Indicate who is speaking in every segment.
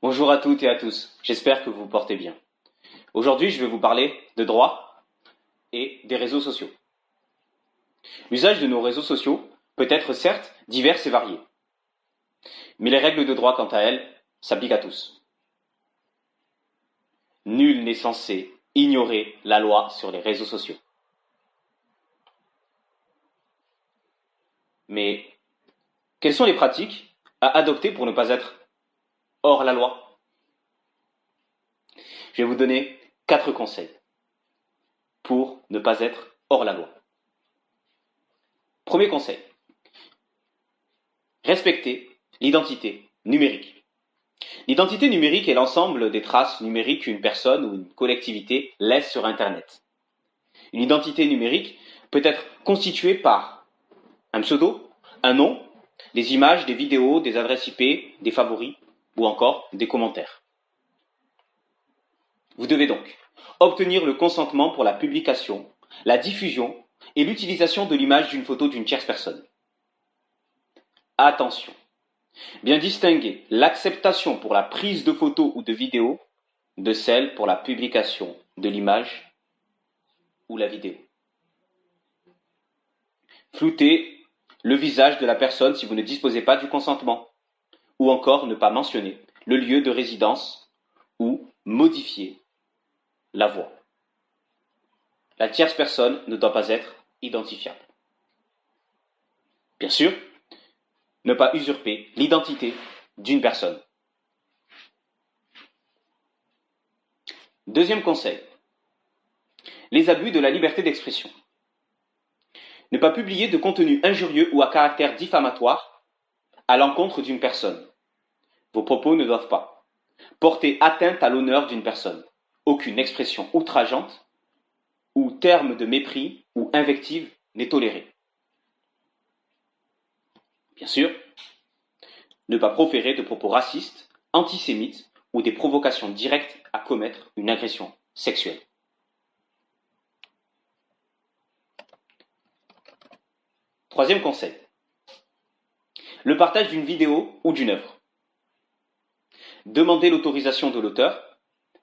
Speaker 1: Bonjour à toutes et à tous, j'espère que vous vous portez bien. Aujourd'hui, je vais vous parler de droit et des réseaux sociaux. L'usage de nos réseaux sociaux peut être certes divers et varié, mais les règles de droit, quant à elles, s'appliquent à tous. Nul n'est censé ignorer la loi sur les réseaux sociaux. Mais quelles sont les pratiques à adopter pour ne pas être hors la loi? Je vais vous donner 4 conseils pour ne pas être hors la loi. Premier conseil, respecter l'identité numérique. L'identité numérique est l'ensemble des traces numériques qu'une personne ou une collectivité laisse sur Internet. Une identité numérique peut être constituée par un pseudo, un nom, des images, des vidéos, des adresses IP, des favoris ou encore des commentaires. Vous devez donc obtenir le consentement pour la publication, la diffusion et l'utilisation de l'image d'une photo d'une tierce personne. Attention, bien distinguer l'acceptation pour la prise de photos ou de vidéos de celle pour la publication de l'image ou la vidéo. Flouter le visage de la personne si vous ne disposez pas du consentement, ou encore ne pas mentionner le lieu de résidence ou modifier la voix. La tierce personne ne doit pas être identifiable. Bien sûr, ne pas usurper l'identité d'une personne. Deuxième conseil, les abus de la liberté d'expression. Ne pas publier de contenu injurieux ou à caractère diffamatoire à l'encontre d'une personne. Vos propos ne doivent pas porter atteinte à l'honneur d'une personne. Aucune expression outrageante ou terme de mépris ou invective n'est toléré. Bien sûr, ne pas proférer de propos racistes, antisémites ou des provocations directes à commettre une agression sexuelle. Troisième conseil, le partage d'une vidéo ou d'une œuvre. Demandez l'autorisation de l'auteur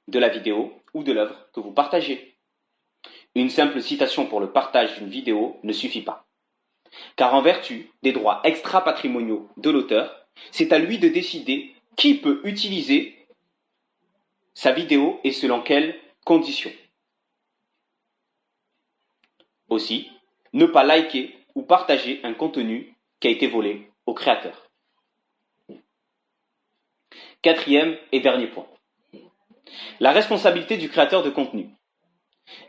Speaker 1: de la vidéo ou de l'œuvre que vous partagez. Une simple citation pour le partage d'une vidéo ne suffit pas, car en vertu des droits extra-patrimoniaux de l'auteur, c'est à lui de décider qui peut utiliser sa vidéo et selon quelles conditions. Aussi, ne pas liker ou partager un contenu qui a été volé au créateur. Quatrième et dernier point, la responsabilité du créateur de contenu.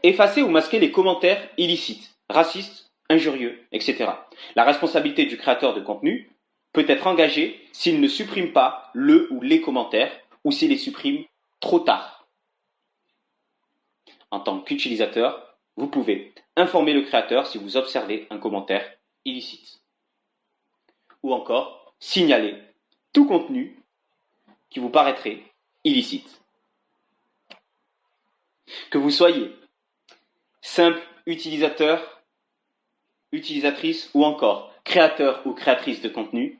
Speaker 1: Effacer ou masquer les commentaires illicites, racistes, injurieux, etc. La responsabilité du créateur de contenu peut être engagée s'il ne supprime pas le ou les commentaires ou s'il les supprime trop tard. En tant qu'utilisateur, vous pouvez informer le créateur si vous observez un commentaire illicite. Ou encore, signaler tout contenu qui vous paraîtrait illicite. Que vous soyez simple utilisateur, utilisatrice ou encore créateur ou créatrice de contenu,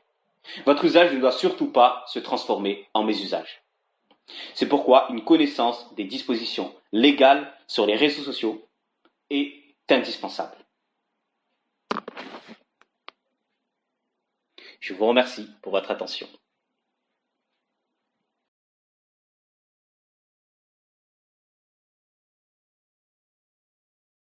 Speaker 1: votre usage ne doit surtout pas se transformer en mésusage. C'est pourquoi une connaissance des dispositions légales sur les réseaux sociaux est indispensable. Je vous remercie pour votre attention.